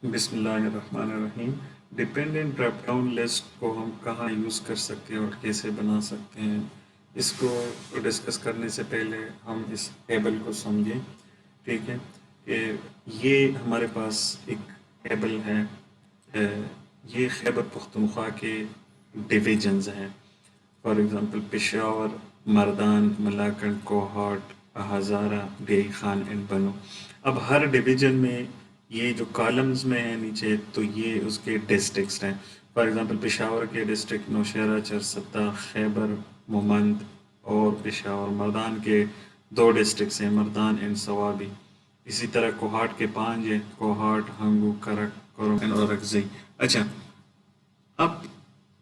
بسم اللہ الرحمن الرحیم۔ ڈپینڈنٹ ڈراپ ڈاؤن لسٹ کو ہم کہاں یوز کر سکتے ہیں اور کیسے بنا سکتے ہیں، اس کو ڈسکس کرنے سے پہلے ہم اس ٹیبل کو سمجھیں۔ ٹھیک ہے کہ یہ ہمارے پاس ایک ٹیبل ہے، یہ خیبر پختونخوا کے ڈویژنز ہیں۔ فار ایگزامپل پشاور، مردان، ملاکنڈ، کوہاٹ، ہزارہ، بیئی خان اینڈ بنو۔ اب ہر ڈویژن میں یہ جو کالمز میں ہیں نیچے، تو یہ اس کے ڈسٹرکٹس ہیں۔ فار ایگزامپل پشاور کے ڈسٹرکٹ نوشہرہ، چرسدہ، خیبر، مومند اور پشاور۔ مردان کے 2 ڈسٹرکٹس ہیں، مردان اینڈ سوابی۔ اسی طرح کوہاٹ کے 5 ہیں، کوہاٹ، ہنگو، کرک، کرم اور اکزئی۔ اچھا، اب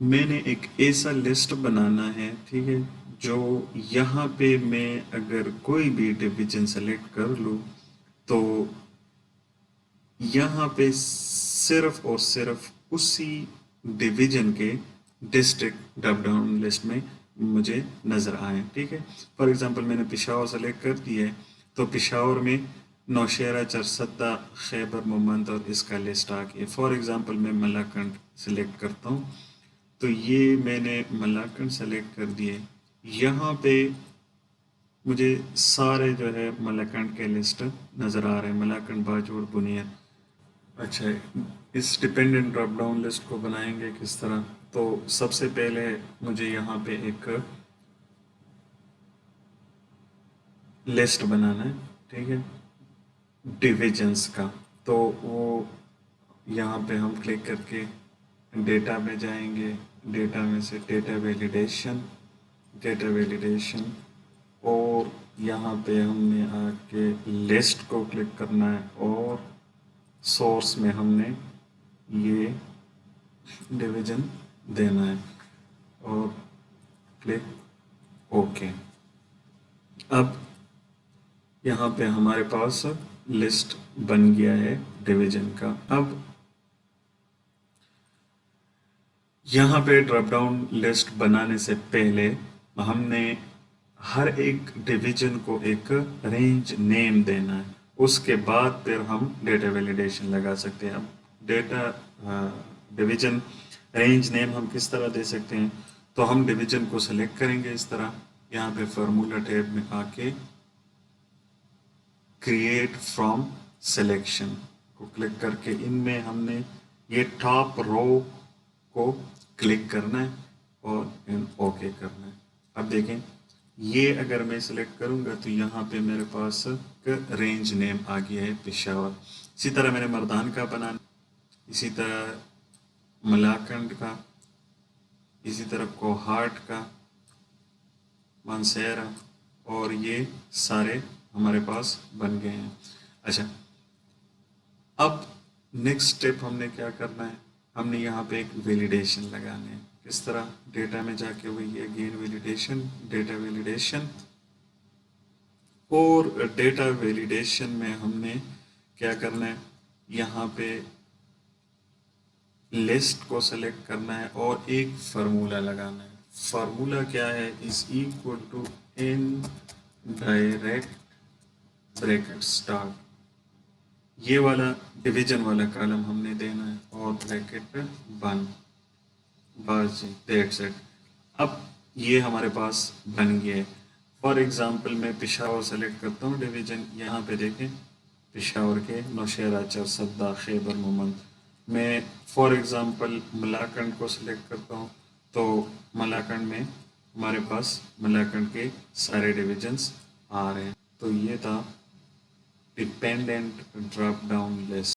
میں نے ایک ایسا لسٹ بنانا ہے، ٹھیک ہے، جو یہاں پہ میں اگر کوئی بھی ڈویژن سلیکٹ کر لوں تو یہاں پہ صرف اور صرف اسی ڈویژن کے ڈسٹرکٹ ڈراپ ڈاؤن لسٹ میں مجھے نظر آئیں۔ ٹھیک ہے، فار ایگزامپل میں نے پشاور سلیکٹ کر دیا ہے، تو پشاور میں نوشہرہ، چرسدہ، خیبر، مومند اور اس کا لسٹ آ گیا۔ فار ایگزامپل میں ملاکنڈ سلیکٹ کرتا ہوں، تو یہ میں نے ملاکنڈ سلیکٹ کر دیے۔ یہاں پہ مجھے سارے جو ہے ملاکنڈ کے لسٹ نظر آ رہے ہیں، ملاکنڈ، باجوڑ، بنیر۔ اچھا، اس ڈپینڈنٹ ڈراپ ڈاؤن لسٹ کو بنائیں گے کس طرح؟ تو سب سے پہلے مجھے یہاں پہ ایک لسٹ بنانا ہے، ٹھیک ہے، ڈویژنس کا۔ تو وہ یہاں پہ ہم کلک کر کے ڈیٹا میں جائیں گے، ڈیٹا میں سے ڈیٹا ویلیڈیشن، اور یہاں پہ ہم نے آ کے لسٹ کو کلک کرنا ہے، اور سورس میں ہم نے یہ ڈویژن دینا ہے، اور کلک اوکے۔ اب یہاں پہ ہمارے پاس لسٹ بن گیا ہے ڈویژن کا۔ اب یہاں پہ ڈراپ ڈاؤن لسٹ بنانے سے پہلے ہم نے ہر ایک ڈویژن کو ایک رینج نیم دینا ہے، اس کے بعد پھر ہم ڈیٹا ویلیڈیشن لگا سکتے ہیں۔ اب ڈیٹا ڈویژن رینج نیم ہم کس طرح دے سکتے ہیں؟ تو ہم ڈویژن کو سلیکٹ کریں گے اس طرح، یہاں پہ فارمولا ٹیب میں آ کے کریٹ فرام سلیکشن کو کلک کر کے ان میں ہم نے یہ ٹاپ رو کو کلک کرنا ہے اور اوکے کرنا ہے۔ اب دیکھیں، یہ اگر میں سلیکٹ کروں گا تو یہاں پہ میرے پاس رینج نیم آ گیا ہے پشاور۔ اسی طرح میں نے مردان کا بنانا، اسی طرح ملاکنڈ کا، اسی طرح کوہاٹ کا، مانسہرہ، اور یہ سارے ہمارے پاس بن گئے ہیں۔ اچھا، اب نیکسٹ اسٹیپ ہم نے کیا کرنا ہے؟ ہم نے یہاں پہ ایک ویلیڈیشن لگانے ہیں۔ کس طرح؟ ڈیٹا میں جا کے وہی اگین ویلیڈیشن، ڈیٹا ویلیڈیشن، اور ڈیٹا ویلیڈیشن میں ہم نے کیا کرنا ہے؟ یہاں پہ لسٹ کو سلیکٹ کرنا ہے اور ایک فارمولا لگانا ہے۔ فارمولا کیا ہے؟ Is equal to in direct bracket start, یہ والا ڈویژن والا کالم ہم نے دینا ہے، اور بریکٹ بند، بس جی، دیٹس اٹ۔ اب یہ ہمارے پاس بن گیا ہے۔ فار ایگزامپل میں پشاور سلیکٹ کرتا ہوں ڈویژن، یہاں پہ دیکھیں پشاور کے نوشہرہ، چرسدہ، خیبر، مومند۔ میں فار ایگزامپل ملاکنڈ کو سلیکٹ کرتا ہوں، تو ملاکنڈ میں ہمارے پاس ملاکنڈ کے سارے ڈویژنس آ رہے ہیں۔ تو یہ تھا ڈپینڈنٹ ڈراپ ڈاؤن لسٹ۔